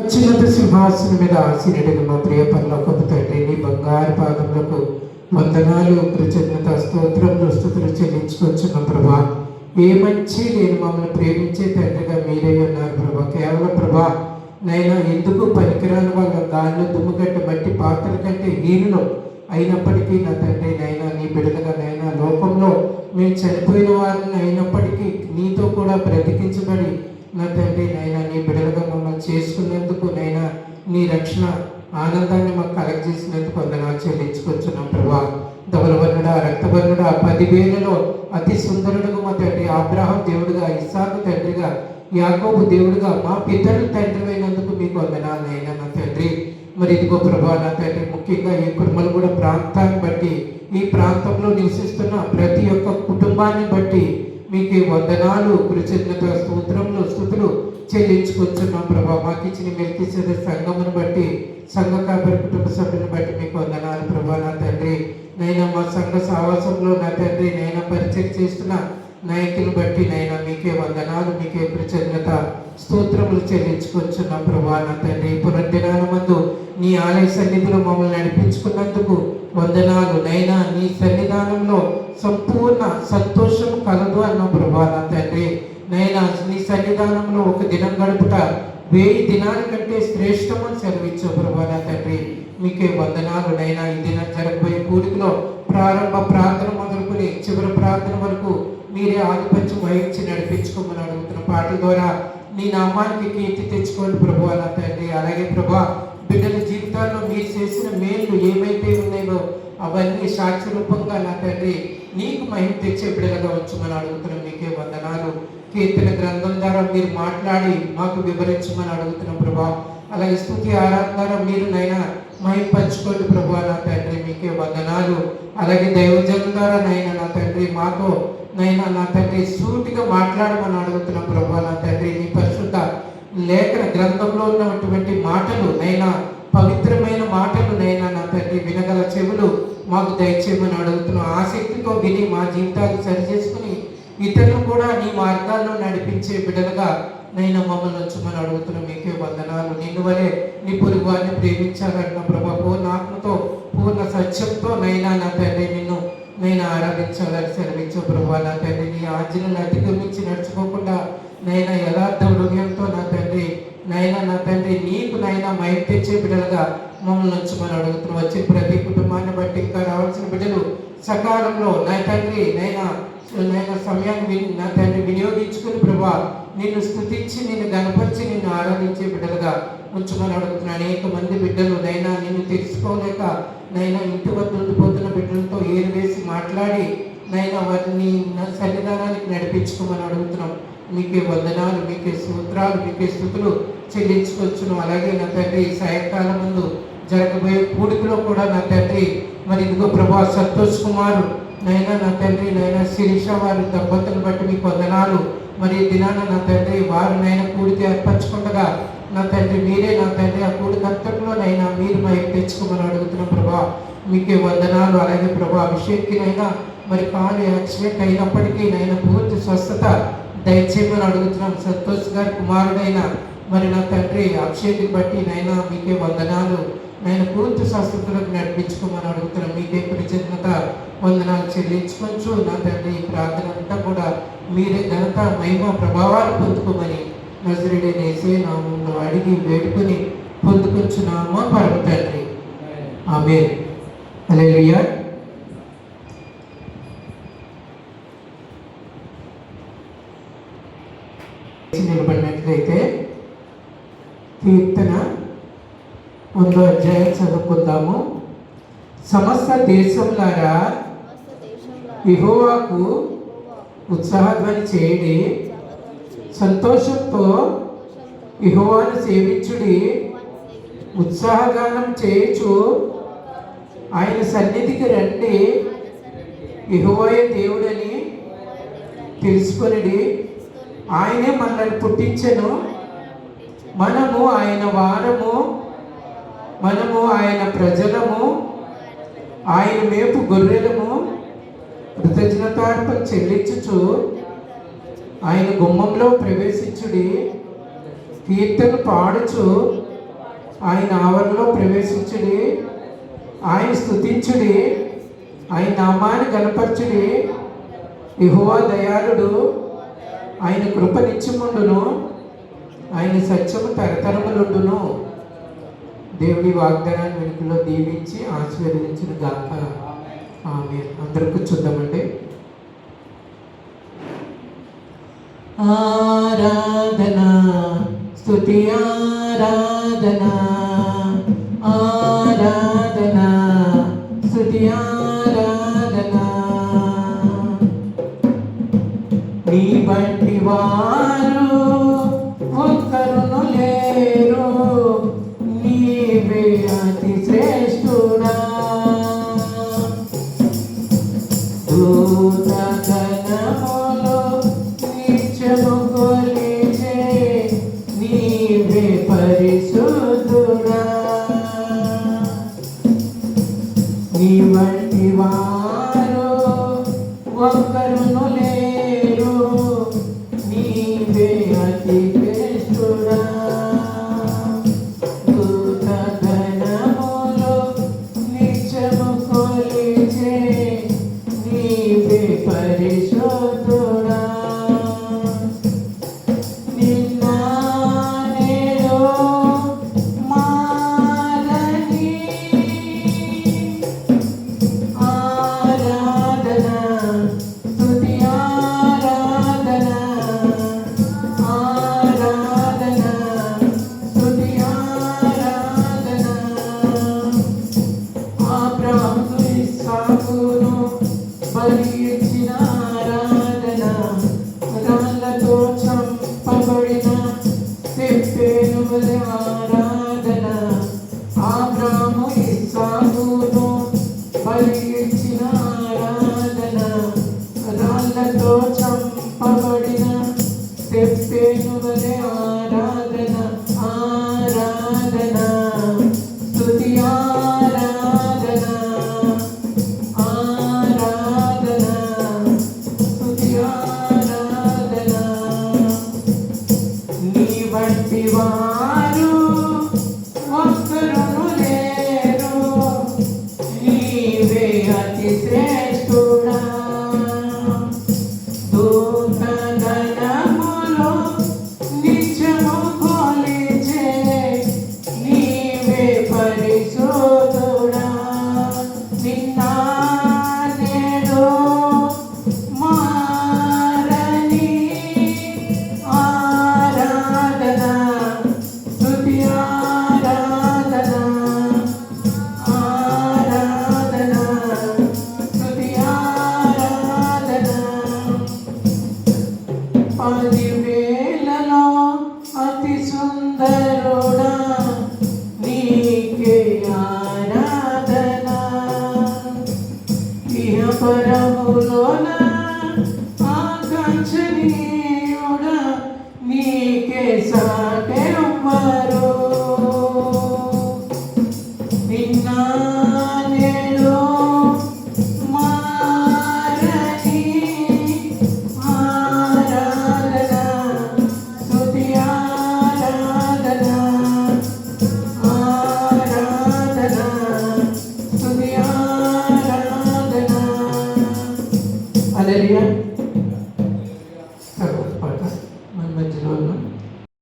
అత్యున్నత సింహాసనం మీద ఆసీనుడిగా మా ప్రియ పరలోకపు తండ్రి, నీ బంగారు పాదములకు వందనాలు, కృతజ్ఞత, స్తోత్రములు, స్తుతులు చెల్లించుకొచ్చున్న ప్రభా. ఏ మంచి నేను మమ్మల్ని ప్రేమించే తండ్రిగా మీరే ఉన్నారు ప్రభా. కేవలం ప్రభా నైనా ఎందుకు పనికిరాని వాళ్ళ గాల్లో దుమ్ముగట్ట మట్టి పాత్రల కంటే హీనులు అయినప్పటికీ నా తండ్రి నైనా నీ బిడ్డలుగా నైనా లోకంలో మేము చనిపోయిన వారిని అయినప్పటికీ నీతో కూడా బ్రతికించబడి నా తండ్రి నైనా నీ బిడ్డలుగా మమ్మల్ని చేసుకున్నందుకు నైనా నీ రక్షణ ఆనందాన్ని మాకు కలగజేసినందుకు వందనాలు చెల్లించుకొచ్చున్నాం ప్రభా. ధవలవర్ణుడా, రక్తవర్ణుడా, 10,000లో అతి సుందరుడుగా మా తండ్రి అబ్రహాం దేవుడుగా, ఇస్సాకు తండ్రిగా, యాకోబు దేవుడుగా, మా పితరులు తండ్రి అయినందుకు మీకు వందనాలు అయినా నా తండ్రి. మరి ఇదిగో ప్రభా నా తండ్రి, ముఖ్యంగా ఈ కుటుంబాలు ప్రాంతాన్ని బట్టి, ఈ ప్రాంతంలో నివసిస్తున్న ప్రతి ఒక్క కుటుంబాన్ని బట్టి మీకు వందనాలు, కృతజ్ఞత, స్తోత్రములు, స్తుతులు చెల్లించుకొచ్చున్నాం ప్రభా. మాకు ఇచ్చిన మెల్కిసెదె సంఘమును బట్టి, సంఘ కాపరి కుటుంబ సభ్యులను బట్టి మీకు వందనాలు ప్రభా నా తండ్రి. నైనా మా సంఘ సావాసంలో నా తండ్రి నైనా పరిచయం చేస్తున్న నాయకులను బట్టి నైనా మీకే వందనాలు, మీకే కృతజ్ఞత, స్తోత్రములు చెల్లించుకొచ్చున్నాం ప్రభా నా తండ్రి. పునర్దినాల మందు నీ ఆలయ సన్నిధిలో మమ్మల్ని నడిపించుకున్నందుకు వందనాలు నైనా. నీ సన్నిధానంలో సంపూర్ణ సంతోషం కలదు అన్న ప్రభా నా తండ్రి నైనా. నీ సన్నిధానంలో ఒక దినం గడుపుట 1000 దినాల కంటే శ్రేష్టమని సెలవిచ్చావు ప్రభా నా తండ్రి. మీకే వందనాలు నైనా. ఈ దినం జరగబోయే కూడికలో ప్రారంభ ప్రార్థన మొదలుకొని చివరి ప్రార్థన వరకు మీరే ఆధిపత్యం వహించి నడిపించుకోమని అడుగుతున్న పాటల ద్వారా నీ నామానికి కీర్తి తెచ్చుకోండి ప్రభా నా తండ్రి. అలాగే ప్రభా బిడ్డల జీవితాల్లో మీరు చేసిన మేలు ఏమైతే ఉన్నాయో అవన్నీ సాక్షి రూపంగా నా తండ్రి నీకు మహిమ తెచ్చే బిడ్డలుగా ఉంచమని అడుగుతున్నాం. మీకే వందనాలు. కీర్తన గ్రంథం ద్వారా మీరు మాట్లాడి మాకు వివరించమని అడుగుతున్నాం ప్రభా. అలాగే స్తుతి ఆరాధన ద్వారా మీరు నైనా మహిమ పంచుకోండి ప్రభా నా తండ్రి. మీకే వందనాలు. అలాగే దైవజనం ద్వారా నైనా నా తండ్రి మాతో నైనా నా తండ్రి సూటిగా మాట్లాడమని అడుగుతున్నాం ప్రభా నా తండ్రి. నీ పరిశుద్ధ లేఖన గ్రంథంలో ఉన్నటువంటి మాటలు నైనా, పవిత్రమైన మాటలు నైనా నా తండ్రి వినగల చెవులు మాకు దయచేయమని అడుగుతున్నాం. ఆసక్తితో విని మా జీవితాలు సరిచేసుకుని ఇతరులు కూడా నీ మార్గాల్లో నడిపించే బిడ్డలుగా నైనా మమ్మల్ని ఉంచమని అడుగుతున్నాం. మీకే వందనాలు. నిన్ను వలె నీ పొరుగు వారిని ప్రేమించాలన్న ప్రభా, పూర్ణ ఆత్మతో పూర్ణ సత్యంతో నైనా నా తండ్రి నిన్ను నేను ఆరాధించాలని సెలవించు ప్రభా నా తండ్రి. నీ ఆజ్ఞలను అతిక్రమించి నడుచుకోకుండా నైనా యథార్థ హృదయంతో నా తండ్రి నైనా నా తండ్రి నీకు నైనా మహిమ తెచ్చే బిడ్డలుగా మమ్మల్ని ఉంచమని అడుగుతున్నాం. వచ్చే ప్రతి కుటుంబాన్ని బట్టి ఇంకా రావాల్సిన బిడ్డలు సకాలంలో నా తండ్రి నైనా సమయాన్ని నా తండ్రి వినియోగించుకుని ప్రభా నిన్ను స్తుతించి, నిన్ను గణపరిచి, నిన్ను ఆరాధించే బిడ్డలుగా ఉంచమని అడుగుతున్నాను. అనేక మంది బిడ్డలు నైనా నిన్ను తెలుసుకోలేక నైనా ఇంటి వద్ద ఉండిపోతున్న బిడ్డలతో ఏరువేసి మాట్లాడి నైనా వారిని సన్నిధానానికి నడిపించుకోమని అడుగుతున్నాం. మీకే వందనాలు, మీకే సూత్రాలు, మీకే స్థుతులు చెల్లించుకొచ్చును. అలాగే నా తండ్రి సాయంకాలం ముందు జరగబోయే కూడికలో కూడా నా తండ్రి మరి ఇదిగో ప్రభా సంతోష్ కుమారు నైనా నా తండ్రి నైనా శిరీష వారి దంపతులను బట్టి మీకు వందనాలు. మరి దినాన నా తండ్రి వారు నైనా కూడికి ఏర్పరచుకుండగా నా తండ్రి మీరే నా తండ్రి ఆ కూడిక అంతట్లో నైనా మీరు మహిమ తెచ్చుకోమని అడుగుతున్నాం ప్రభా. మీకే వందనాలు. అలాగే ప్రభా అభిషేక్కినైనా మరి కాలు యాక్సిడెంట్ అయినప్పటికీ నైనా పూర్తి స్వస్థత దయచేయమని అడుగుతున్నాం. సంతోష్ గారి కుమారుడైన మరి నా తండ్రి అభిషేక్ని బట్టి నైనా మీకే వందనాలు. నేను పూర్తి స్వస్థతలకు నడిపించుకోమని అడుగుతున్నాం. మీకే కృతజ్ఞత, వందనాలు చెల్లించుకోవచ్చు నా తండ్రి. ఈ ప్రార్థన అంతా కూడా మీరే ఘనత, మహిమ, ప్రభావాలు పొందుకోమని నజరేయుడైన యేసయ్య నామములో అడిగి వేడుకొని పొందుకొచ్చున్నాము పరమ తండ్రి. ఆమేన్. హల్లెలూయా. నిలబడినట్లయితే కీర్తన 1వ అధ్యాయం చదువుకుందాము. సమస్త దేశంలారా యెహోవాకు ఉత్సాహధ్వని చేయుడి, సంతోషంతో యెహోవాను సేవించుడి, ఉత్సాహగానం చేయుచు ఆయన సన్నిధికి రండి, యెహోవాయే దేవుడని తెలుసుకొనిడి. ఆయనే మనల్ని పుట్టించెను, మనము ఆయన వారము, మనము ఆయన ప్రజలము, ఆయన మేపు గొర్రెలము. కృతజ్ఞతార్పణ చెల్లించుచు ఆయన గుమ్మంలో ప్రవేశించుడి, కీర్తన పాడుచు ఆయన ఆవరణలో ప్రవేశించుడి, ఆయన స్తుతించుడి, ఆయన నామాన్ని గణపరచుడి. యెహోవా దయాళుడు, ఆయన కృప నిత్యముండును, ఆయన సత్యము తరతరములుండును. దేవుడి వాగ్దానాన్ని వెనుకలో దీవించి ఆశీర్వదించిన గాక. ఆమేన్. అందరూ కూర్చుందామండి. ఆరాధన స్తుతి ఆరాధన, ఆరాధన స్తుతి ఆరాధన. నీ బట్టి వారు ఒక్కరును లేరు, నీవే అతి శ్రేష్ఠుడా. దూతగణములు నిత్యము కొలిచే నీవే పరిశుద్ధుడా. నీ వంటి వారు ఒక్కరును లేరు, నీవే అతి శ్రేష్ఠుడా. దూతగణములు నిత్యము కొలిచే నీవే పరిశుద్ధుడా. నిన్న నేడు మారని ఆరాధన స్తుతి ఆరాధన, ఆరాధన స్తుతి ఆరాధన. అబ్రహాము ఇస్సాకును బలి ఇచ్చిన ఆరాధన, రాళ్ళతో చంపబడిన తెప్పేనుగుల ఆరాధన. అబ్రహాము ఇస్సాకును బలి ఇచ్చిన ఆరాధన, రాళ్ళతో చంపబడిన తెప్పేనుగుల ఆరాధన. ఆరాధన స్తుతి ఆరాధన, ఆరాధన స్తుతి ఆరాధన. నీ వంటి వారు ఒక్కరును లేరు, నీవే అతి శ్రేష్ఠుడా. దూతగణములు నిత్యము కొలిచే నీవే పరిశుద్ధుడా. నిన్న నేడు మారని ఆరాధన స్తుతి ఆరాధన, ఆరాధన స్తుతి ఆరాధన. 10,000లో అతి సుందరుడా,